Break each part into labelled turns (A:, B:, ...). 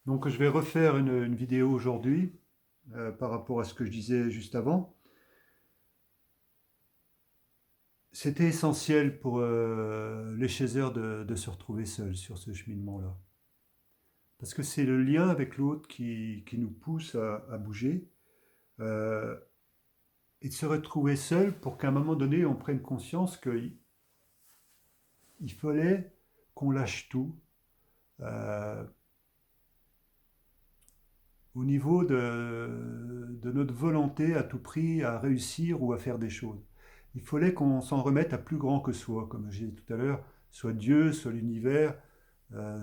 A: Donc je vais refaire une vidéo aujourd'hui par rapport à ce que je disais juste avant. C'était essentiel pour les chasseurs de se retrouver seuls sur ce cheminement-là. Parce que c'est le lien avec l'autre qui nous pousse à bouger euh, et de se retrouver seul pour qu'à un moment donné on prenne conscience qu'il fallait qu'on lâche tout euh, au niveau de notre volonté à tout prix à réussir ou à faire des choses. Il fallait qu'on s'en remette à plus grand que soi, comme j'ai dit tout à l'heure, soit Dieu, soit l'univers,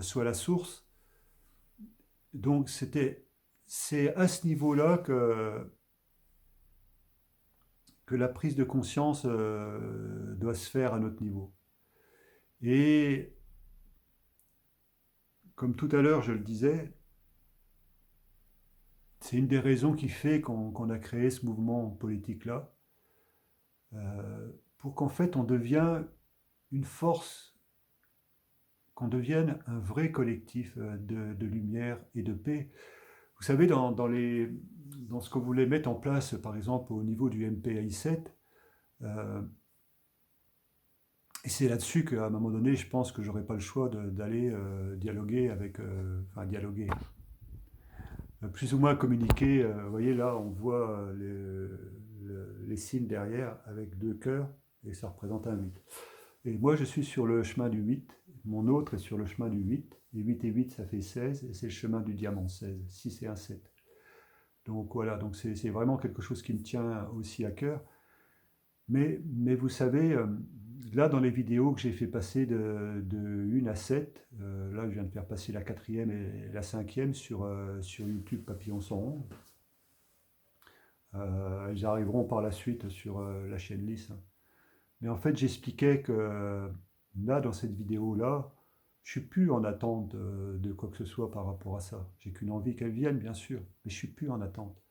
A: soit la source. Donc c'est à ce niveau-là que la prise de conscience doit se faire à notre niveau. Et comme tout à l'heure je le disais, c'est une des raisons qui fait qu'on a créé ce mouvement politique-là, pour qu'en fait on devienne une force, qu'on devienne un vrai collectif de lumière et de paix. Vous savez, dans ce qu'on voulait mettre en place, par exemple au niveau du MPI 7, euh, et c'est là-dessus qu'à un moment donné, je pense que j'aurais pas le choix d'aller dialoguer avec, enfin dialoguer, plus ou moins communiquer. Vous voyez là, on voit les signes derrière avec deux cœurs et ça représente un 8. Et moi, je suis sur le chemin du 8. Mon autre est sur le chemin du 8. Et 8 et 8, ça fait 16. Et c'est le chemin du diamant 16. 6 et un 7. Donc voilà, donc c'est vraiment quelque chose qui me tient aussi à cœur. Mais vous savez, là, dans les vidéos que j'ai fait passer de 1 à 7, là, je viens de faire passer la quatrième et la cinquième sur YouTube Papillon 111. Ils arriveront par la suite sur la chaîne Lys. Mais en fait, j'expliquais que là, dans cette vidéo-là, je suis plus en attente de quoi que ce soit par rapport à ça. J'ai qu'une envie qu'elle vienne, bien sûr, mais je suis plus en attente.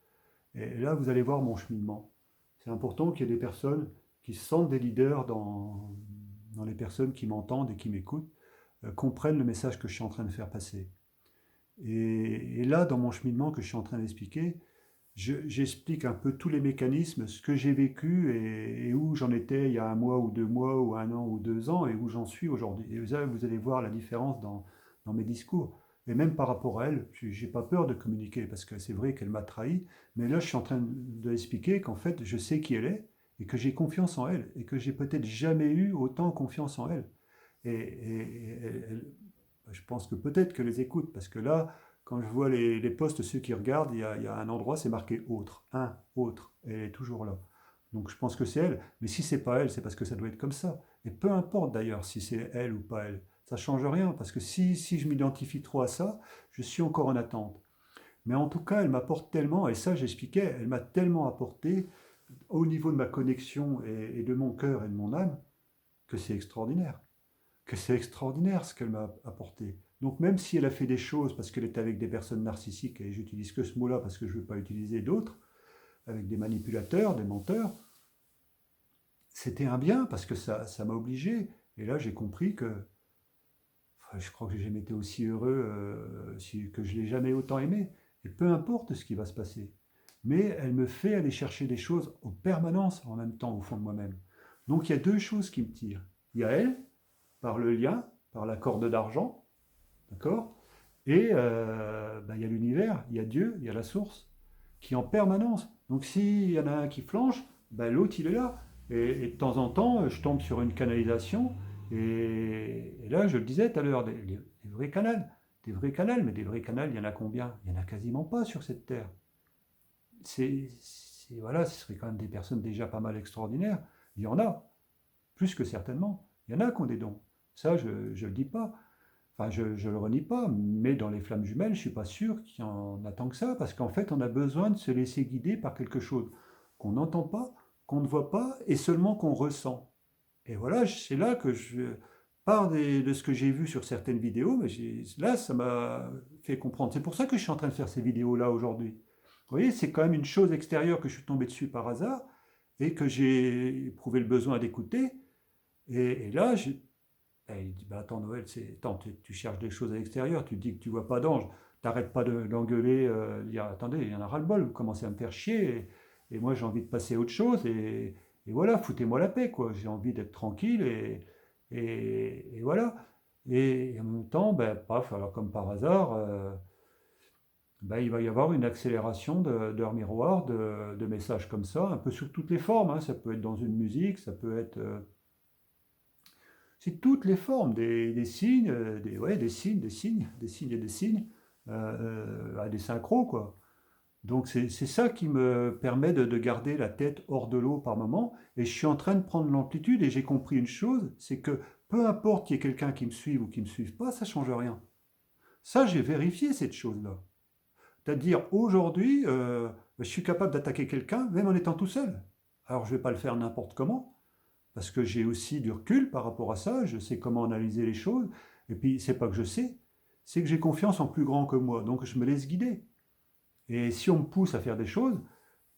A: Et là, vous allez voir mon cheminement. C'est important qu'il y ait des personnes qui se sentent des leaders dans les personnes qui m'entendent et qui m'écoutent, comprennent le message que je suis en train de faire passer. Et là, dans mon cheminement que je suis en train d'expliquer, j'explique un peu tous les mécanismes, ce que j'ai vécu et où j'en étais il y a un mois ou 2 mois ou un an ou 2 ans et où j'en suis aujourd'hui. Et vous allez voir la différence dans mes discours. Et même par rapport à elle, j'ai pas peur de communiquer parce que c'est vrai qu'elle m'a trahi, mais là je suis en train de expliquer qu'en fait je sais qui elle est et que j'ai confiance en elle et que j'ai peut-être jamais eu autant confiance en elle. Je pense que peut-être que les écoute parce que là, quand je vois les posts, ceux qui regardent, il y a un endroit, c'est marqué autre, un, autre, et elle est toujours là. Donc je pense que c'est elle, mais si c'est pas elle, c'est parce que ça doit être comme ça. Et peu importe d'ailleurs si c'est elle ou pas elle, ça change rien, parce que si je m'identifie trop à ça, je suis encore en attente. Mais en tout cas, elle m'apporte tellement, et ça j'expliquais, elle m'a tellement apporté au niveau de ma connexion et de mon cœur et de mon âme, que c'est extraordinaire. Que c'est extraordinaire ce qu'elle m'a apporté. Donc même si elle a fait des choses parce qu'elle était avec des personnes narcissiques, et j'utilise que ce mot-là parce que je ne veux pas utiliser d'autres, avec des manipulateurs, des menteurs, c'était un bien parce que ça m'a obligé. Et là j'ai compris que, enfin, je crois que j'ai jamais été aussi heureux, que je l'ai jamais autant aimé. Et peu importe ce qui va se passer. Mais elle me fait aller chercher des choses en permanence en même temps au fond de moi-même. Donc il y a deux choses qui me tirent. Il y a elle, par le lien, par la corde d'argent, d'accord. Et ben, il y a l'univers, il y a Dieu, il y a la source, qui est en permanence. Donc s'il y en a un qui flanche, ben, l'autre il est là. Et de temps en temps, je tombe sur une canalisation. Et là, je le disais tout à l'heure, des vrais canals. Des vrais canals, mais des vrais canals, il y en a combien? Il n'y en a quasiment pas sur cette terre. Voilà, ce serait quand même des personnes déjà pas mal extraordinaires. Il y en a, plus que certainement. Il y en a qui ont des dons. Ça, je ne le dis pas. Enfin, je ne le renie pas, mais dans les flammes jumelles, je ne suis pas sûr qu'il y en a tant que ça, parce qu'en fait, on a besoin de se laisser guider par quelque chose qu'on n'entend pas, qu'on ne voit pas, et seulement qu'on ressent. Et voilà, c'est là que je pars de ce que j'ai vu sur certaines vidéos, mais là, ça m'a fait comprendre. C'est pour ça que je suis en train de faire ces vidéos-là aujourd'hui. Vous voyez, c'est quand même une chose extérieure que je suis tombé dessus par hasard, et que j'ai éprouvé le besoin d'écouter. Et là, et il dit, bah attends Noël, attends, tu cherches des choses à l'extérieur, tu dis que tu vois pas d'ange. t'arrêtes pas d'engueuler, dire attendez, il y en a ras-le-bol, vous commencez à me faire chier, et moi j'ai envie de passer à autre chose, et voilà, foutez-moi la paix, quoi. J'ai envie d'être tranquille, et voilà. Et en même temps, ben, paf, alors comme par hasard, ben, il va y avoir une accélération d'heures miroirs, de messages comme ça, un peu sous toutes les formes, hein. Ça peut être dans une musique, ça peut être... c'est toutes les formes, des signes, ouais, des signes et des signes, à des synchros, quoi. Donc c'est ça qui me permet de garder la tête hors de l'eau par moment, et je suis en train de prendre l'amplitude, et j'ai compris une chose, c'est que peu importe qu'il y ait quelqu'un qui me suive ou qui ne me suive pas, ça ne change rien. Ça, j'ai vérifié cette chose-là. C'est-à-dire, aujourd'hui, je suis capable d'attaquer quelqu'un, même en étant tout seul. Alors, je ne vais pas le faire n'importe comment, parce que j'ai aussi du recul par rapport à ça, je sais comment analyser les choses, et puis, c'est pas que je sais, c'est que j'ai confiance en plus grand que moi, donc je me laisse guider. Et si on me pousse à faire des choses,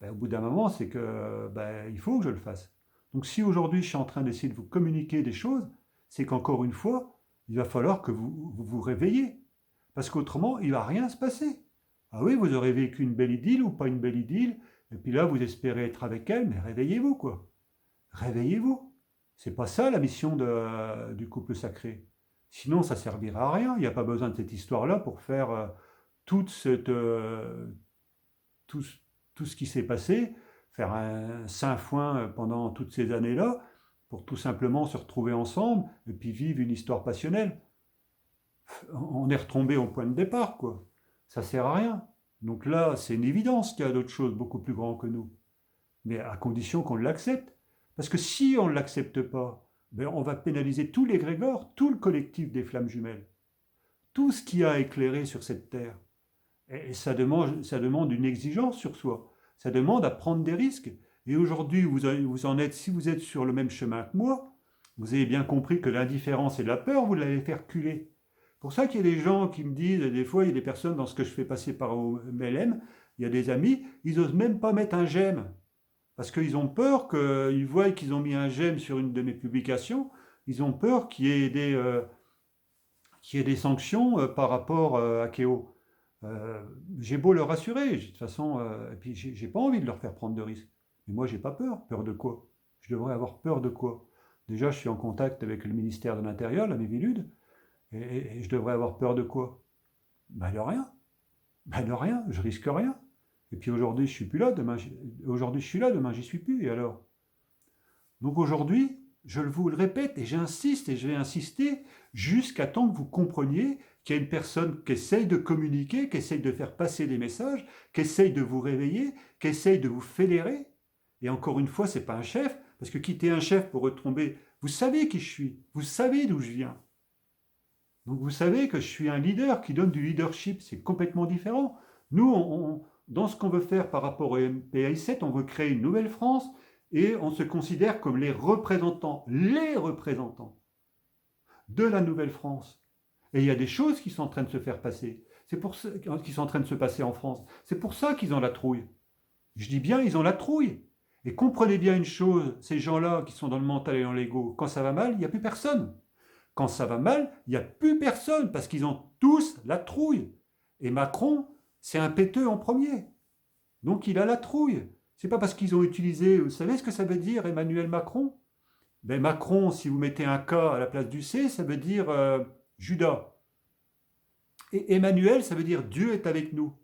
A: ben, au bout d'un moment, c'est que ben, il faut que je le fasse. Donc si aujourd'hui je suis en train d'essayer de vous communiquer des choses, c'est qu'encore une fois, il va falloir que vous réveillez. Parce qu'autrement, il ne va rien se passer. Ah oui, vous aurez vécu une belle idylle ou pas une belle idylle, et puis là, vous espérez être avec elle, mais réveillez-vous, quoi. Réveillez-vous. C'est pas ça la mission du couple sacré. Sinon, ça servira à rien. Il n'y a pas besoin de cette histoire-là pour faire toute cette, tout, tout ce qui s'est passé, faire un saint foin pendant toutes ces années-là, pour tout simplement se retrouver ensemble et puis vivre une histoire passionnelle. On est retombé au point de départ, quoi. Ça sert à rien. Donc là, c'est une évidence qu'il y a d'autres choses beaucoup plus grandes que nous, mais à condition qu'on l'accepte. Parce que si on ne l'accepte pas, ben on va pénaliser tous les grégores, tout le collectif des flammes jumelles, tout ce qui a éclairé sur cette terre. Et ça demande une exigence sur soi. Ça demande à prendre des risques. Et aujourd'hui, vous en êtes, si vous êtes sur le même chemin que moi, vous avez bien compris que l'indifférence et la peur, vous l'avez fait reculer. C'est pour ça qu'il y a des gens qui me disent, des fois, il y a des personnes dans ce que je fais passer par MLM, il y a des amis, ils n'osent même pas mettre un j'aime. Parce qu'ils ont peur qu'ils voient qu'ils ont mis un j'aime sur une de mes publications, ils ont peur qu'il y ait des sanctions par rapport à Kéo. Euh, j'ai beau leur rassurer, de toute façon, et puis j'ai pas envie de leur faire prendre de risques. Mais moi, j'ai pas peur. Peur de quoi? Je devrais avoir peur de quoi? Déjà, je suis en contact avec le ministère de l'Intérieur, la Mivilude, et je devrais avoir peur de quoi? Ben de rien. Ben de rien, je risque rien. Et puis aujourd'hui, je suis plus là, aujourd'hui je suis là, demain j'y suis plus, et alors? Donc aujourd'hui, je vous le répète, et j'insiste, et je vais insister, jusqu'à temps que vous compreniez qu'il y a une personne qui essaye de communiquer, qui essaye de faire passer des messages, qui essaye de vous réveiller, qui essaye de vous fédérer. Et encore une fois, ce n'est pas un chef, parce que quitter un chef pour retomber, vous savez qui je suis, vous savez d'où je viens. Donc vous savez que je suis un leader qui donne du leadership, c'est complètement différent. Nous, dans ce qu'on veut faire par rapport au MPI7, on veut créer une nouvelle France, et on se considère comme les représentants de la Nouvelle-France. Et il y a des choses qui sont en train de se faire passer. C'est pour ça qui sont en train de se passer en France. C'est pour ça qu'ils ont la trouille. Je dis bien, ils ont la trouille. Et comprenez bien une chose, ces gens-là qui sont dans le mental et dans l'ego, quand ça va mal, il n'y a plus personne. Quand ça va mal, il n'y a plus personne parce qu'ils ont tous la trouille. Et Macron, c'est un péteux en premier. Donc il a la trouille. C'est pas parce qu'ils ont utilisé, vous savez ce que ça veut dire Emmanuel Macron? Ben Macron, si vous mettez un K à la place du C, ça veut dire Judas. Et Emmanuel, ça veut dire Dieu est avec nous.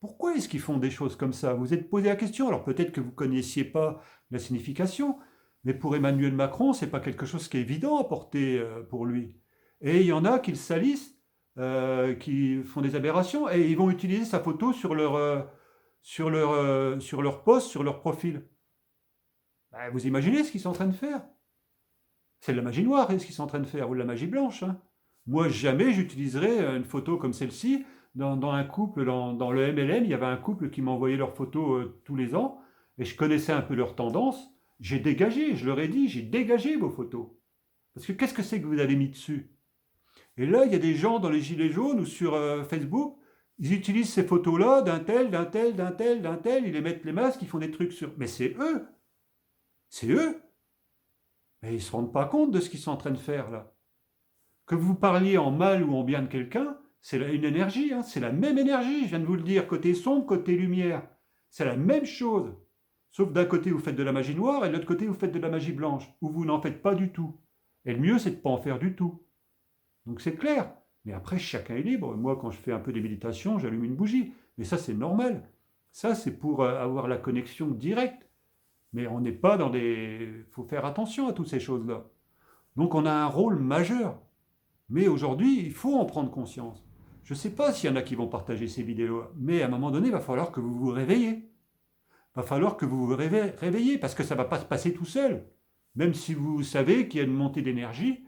A: Pourquoi est-ce qu'ils font des choses comme ça? Vous êtes posé la question. Alors peut-être que vous ne connaissiez pas la signification, mais pour Emmanuel Macron, ce n'est pas quelque chose qui est évident à porter pour lui. Et il y en a qui le salissent, qui font des aberrations, et ils vont utiliser sa photo sur leur post, sur leur profil. Ben, vous imaginez ce qu'ils sont en train de faire? C'est de la magie noire, ce qu'ils sont en train de faire, ou de la magie blanche, hein. Moi, jamais j'utiliserai une photo comme celle-ci dans un couple, dans le MLM. Il y avait un couple qui m'envoyait leurs photos tous les ans, et je connaissais un peu leurs tendances. J'ai dégagé, je leur ai dit, j'ai dégagé vos photos. Parce que qu'est-ce que c'est que vous avez mis dessus? Et là, il y a des gens dans les Gilets jaunes ou sur Facebook, ils utilisent ces photos-là d'un tel, d'un tel, d'un tel, d'un tel, ils les mettent les masques, ils font des trucs sur... Mais c'est eux! C'est eux! Mais ils ne se rendent pas compte de ce qu'ils sont en train de faire là. Que vous parliez en mal ou en bien de quelqu'un, C'est une énergie, hein, c'est la même énergie, je viens de vous le dire, côté sombre, côté lumière. C'est la même chose. Sauf d'un côté, vous faites de la magie noire, et de l'autre côté, vous faites de la magie blanche, ou vous n'en faites pas du tout. Et le mieux, c'est de ne pas en faire du tout. Donc c'est clair. Mais après, chacun est libre. Moi, quand je fais un peu des méditations, j'allume une bougie. Mais ça, c'est normal. Ça, c'est pour avoir la connexion directe. Mais on n'est pas dans des... Il faut faire attention à toutes ces choses-là. Donc on a un rôle majeur. Mais aujourd'hui, il faut en prendre conscience. Je ne sais pas s'il y en a qui vont partager ces vidéos, mais à un moment donné, il va falloir que vous vous réveillez. Il va falloir que vous vous réveillez, parce que ça ne va pas se passer tout seul. Même si vous savez qu'il y a une montée d'énergie,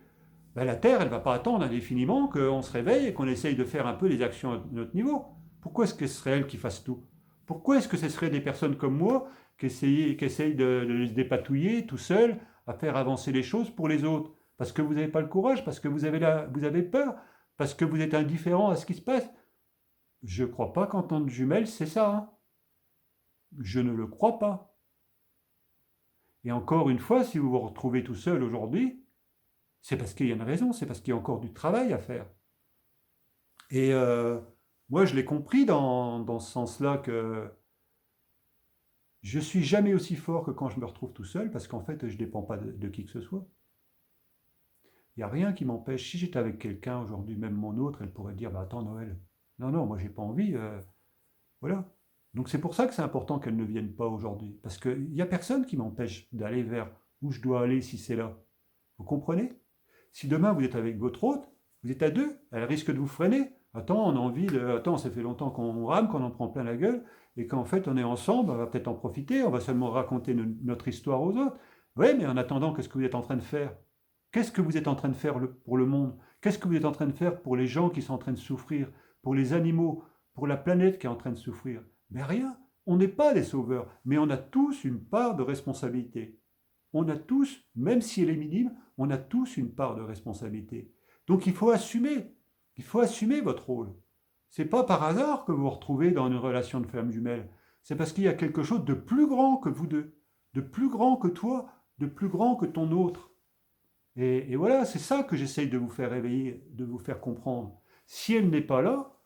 A: ben la Terre, elle ne va pas attendre indéfiniment qu'on se réveille et qu'on essaye de faire un peu les actions à notre niveau. Pourquoi est-ce que ce serait elle qui fasse tout? Pourquoi est-ce que ce serait des personnes comme moi qui essayent de se dépatouiller tout seul à faire avancer les choses pour les autres? Parce que vous n'avez pas le courage, parce que vous avez peur, parce que vous êtes indifférent à ce qui se passe. Je ne crois pas qu'entendre jumelles, c'est ça. Hein. Je ne le crois pas. Et encore une fois, si vous vous retrouvez tout seul aujourd'hui, c'est parce qu'il y a une raison, c'est parce qu'il y a encore du travail à faire. Et moi, je l'ai compris dans ce sens-là que je suis jamais aussi fort que quand je me retrouve tout seul, parce qu'en fait, je ne dépends pas de qui que ce soit. Il n'y a rien qui m'empêche. Si j'étais avec quelqu'un aujourd'hui, même mon autre, elle pourrait dire, bah, attends Noël, non, non, moi j'ai pas envie, voilà. Donc c'est pour ça que c'est important qu'elle ne vienne pas aujourd'hui, parce qu'il n'y a personne qui m'empêche d'aller vers où je dois aller si c'est là. Vous comprenez? Si demain vous êtes avec votre hôte, vous êtes à deux, elle risque de vous freiner. Attends, on a envie de. Attends, ça fait longtemps qu'on rame, qu'on en prend plein la gueule, et qu'en fait on est ensemble, on va peut-être en profiter, on va seulement raconter notre histoire aux autres. Oui, mais en attendant, qu'est-ce que vous êtes en train de faire? Qu'est-ce que vous êtes en train de faire pour le monde? Qu'est-ce que vous êtes en train de faire pour les gens qui sont en train de souffrir? Pour les animaux? Pour la planète qui est en train de souffrir? Mais rien. On n'est pas des sauveurs, mais on a tous une part de responsabilité. On a tous, même si elle est minime, on a tous une part de responsabilité. Donc il faut assumer votre rôle. C'est pas par hasard que vous vous retrouvez dans une relation de flamme jumelle. C'est parce qu'il y a quelque chose de plus grand que vous deux, de plus grand que toi, de plus grand que ton autre. Et voilà, c'est ça que j'essaye de vous faire réveiller, de vous faire comprendre. Si elle n'est pas là,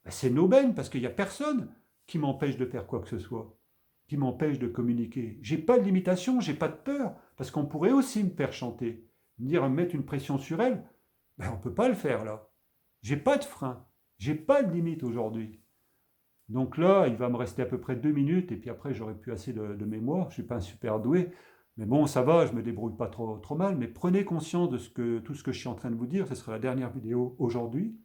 A: ben c'est une aubaine, parce qu'il n'y a personne qui m'empêche de faire quoi que ce soit, qui m'empêche de communiquer. J'ai pas de limitation, j'ai pas de peur, parce qu'on pourrait aussi me faire chanter, me dire, mettre une pression sur elle, ben on peut pas le faire là. J'ai pas de frein, j'ai pas de limite aujourd'hui. Donc là, il va me rester à peu près 2 minutes, et puis après j'aurai plus assez de mémoire, je suis pas un super doué, mais bon, ça va, je me débrouille pas trop mal, mais prenez conscience de tout ce que je suis en train de vous dire, ce sera la dernière vidéo aujourd'hui,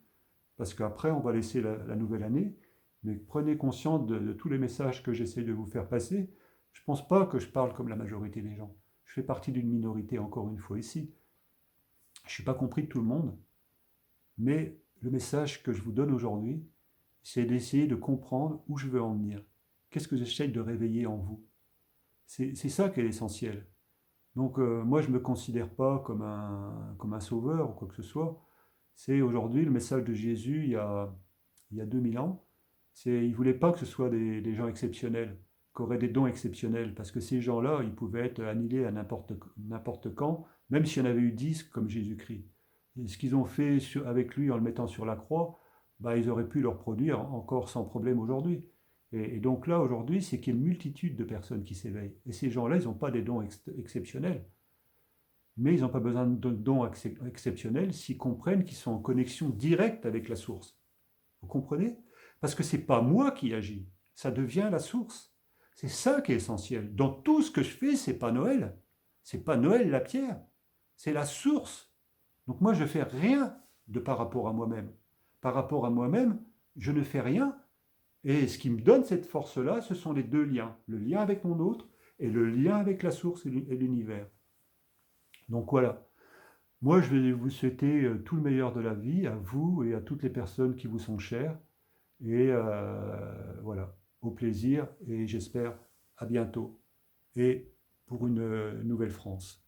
A: parce qu'après on va laisser la nouvelle année, mais prenez conscience de tous les messages que j'essaie de vous faire passer. Je ne pense pas que je parle comme la majorité des gens. Je fais partie d'une minorité, encore une fois, ici. Je ne suis pas compris de tout le monde, mais le message que je vous donne aujourd'hui, c'est d'essayer de comprendre où je veux en venir. Qu'est-ce que j'essaie de réveiller en vous? C'est ça qui est l'essentiel. Donc moi, je ne me considère pas comme un sauveur ou quoi que ce soit. C'est aujourd'hui le message de Jésus il y a 2000 ans. Il ne voulait pas que ce soit des gens exceptionnels, qui auraient des dons exceptionnels, parce que ces gens-là, ils pouvaient être annihilés à n'importe quand, même s'il y en avait eu 10 comme Jésus-Christ. Et ce qu'ils ont fait avec lui en le mettant sur la croix, bah, ils auraient pu le reproduire encore sans problème aujourd'hui. Et donc là, aujourd'hui, c'est qu'il y a une multitude de personnes qui s'éveillent. Et ces gens-là, ils n'ont pas des dons exceptionnels. Mais ils n'ont pas besoin de dons exceptionnels s'ils comprennent qu'ils sont en connexion directe avec la source. Vous comprenez? Parce que ce n'est pas moi qui agis, ça devient la source. C'est ça qui est essentiel. Dans tout ce que je fais, c'est pas Noël. C'est pas Noël la pierre. C'est la source. Donc moi, je ne fais rien de par rapport à moi-même. Par rapport à moi-même, je ne fais rien. Et ce qui me donne cette force-là, ce sont les deux liens. Le lien avec mon autre et le lien avec la source et l'univers. Donc voilà. Moi, je vais vous souhaiter tout le meilleur de la vie à vous et à toutes les personnes qui vous sont chères. Et voilà, au plaisir et j'espère à bientôt. Et pour une nouvelle France.